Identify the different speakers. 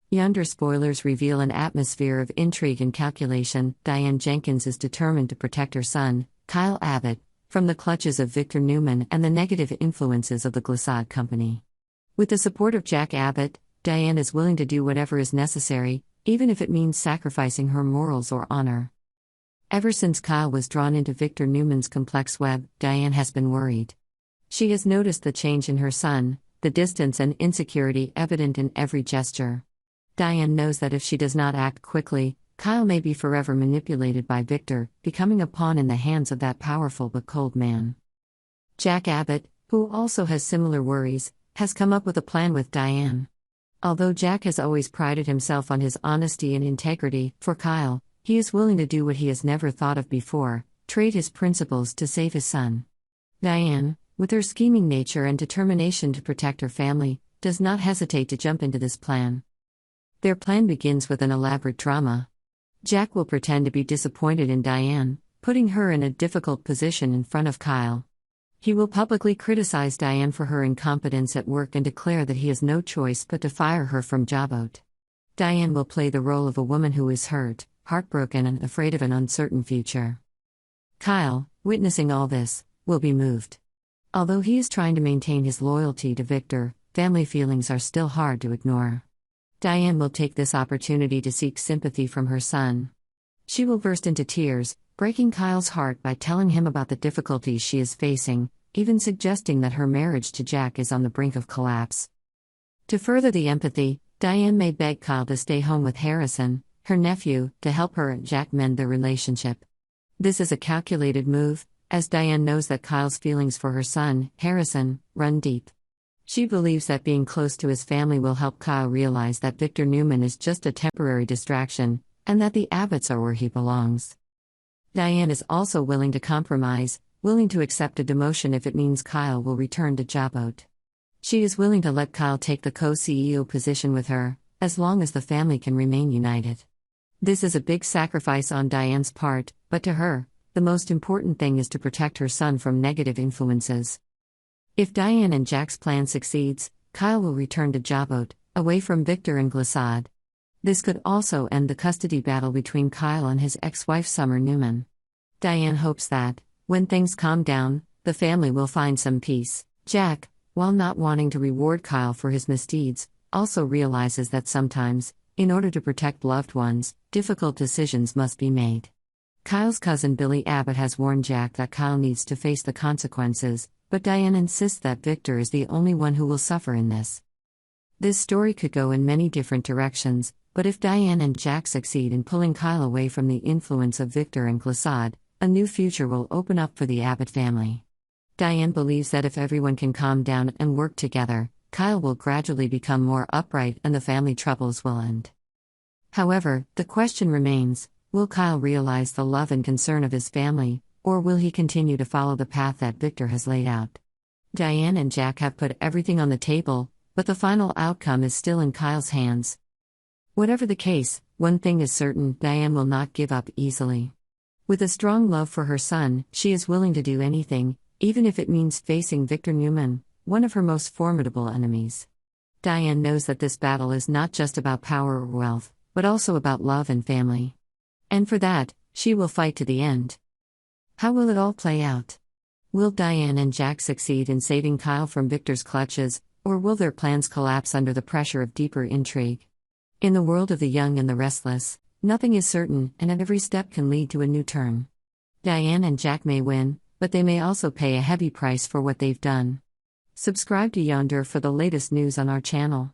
Speaker 1: Yonder spoilers reveal an atmosphere of intrigue and calculation. Diane Jenkins is determined to protect her son, Kyle Abbott, from the clutches of Victor Newman and the negative influences of the Glissade Company. With the support of Jack Abbott, Diane is willing to do whatever is necessary, even if it means sacrificing her morals or honor. Ever since Kyle was drawn into Victor Newman's complex web, Diane has been worried. She has noticed the change in her son, the distance and insecurity evident in every gesture. Diane knows that if she does not act quickly, Kyle may be forever manipulated by Victor, becoming a pawn in the hands of that powerful but cold man. Jack Abbott, who also has similar worries, has come up with a plan with Diane. Although Jack has always prided himself on his honesty and integrity, for Kyle, he is willing to do what he has never thought of before, trade his principles to save his son. Diane, with her scheming nature and determination to protect her family, does not hesitate to jump into this plan. Their plan begins with an elaborate drama. Jack will pretend to be disappointed in Diane, putting her in a difficult position in front of Kyle. He will publicly criticize Diane for her incompetence at work and declare that he has no choice but to fire her from Jabot. Diane will play the role of a woman who is hurt, heartbroken and afraid of an uncertain future. Kyle, witnessing all this, will be moved. Although he is trying to maintain his loyalty to Victor, family feelings are still hard to ignore. Diane will take this opportunity to seek sympathy from her son. She will burst into tears, breaking Kyle's heart by telling him about the difficulties she is facing, even suggesting that her marriage to Jack is on the brink of collapse. To further the empathy, Diane may beg Kyle to stay home with Harrison, her nephew, to help her and Jack mend their relationship. This is a calculated move, as Diane knows that Kyle's feelings for her son, Harrison, run deep. She believes that being close to his family will help Kyle realize that Victor Newman is just a temporary distraction, and that the Abbotts are where he belongs. Diane is also willing to compromise, willing to accept a demotion if it means Kyle will return to Jabot. She is willing to let Kyle take the co-CEO position with her, as long as the family can remain united. This is a big sacrifice on Diane's part, but to her, the most important thing is to protect her son from negative influences. If Diane and Jack's plan succeeds, Kyle will return to Jabot, away from Victor and Glissade. This could also end the custody battle between Kyle and his ex-wife Summer Newman. Diane hopes that, when things calm down, the family will find some peace. Jack, while not wanting to reward Kyle for his misdeeds, also realizes that sometimes, in order to protect loved ones, difficult decisions must be made. Kyle's cousin Billy Abbott has warned Jack that Kyle needs to face the consequences, but Diane insists that Victor is the only one who will suffer in this. This story could go in many different directions, but if Diane and Jack succeed in pulling Kyle away from the influence of Victor and Glissade, a new future will open up for the Abbott family. Diane believes that if everyone can calm down and work together, Kyle will gradually become more upright and the family troubles will end. However, the question remains, will Kyle realize the love and concern of his family, or will he continue to follow the path that Victor has laid out? Diane and Jack have put everything on the table, but the final outcome is still in Kyle's hands. Whatever the case, one thing is certain, Diane will not give up easily. With a strong love for her son, she is willing to do anything, even if it means facing Victor Newman, one of her most formidable enemies. Diane knows that this battle is not just about power or wealth, but also about love and family. And for that, she will fight to the end. How will it all play out? Will Diane and Jack succeed in saving Kyle from Victor's clutches, or will their plans collapse under the pressure of deeper intrigue? In the world of the young and the restless, nothing is certain, and at every step can lead to a new turn. Diane and Jack may win, but they may also pay a heavy price for what they've done. Subscribe to Yonder for the latest news on our channel.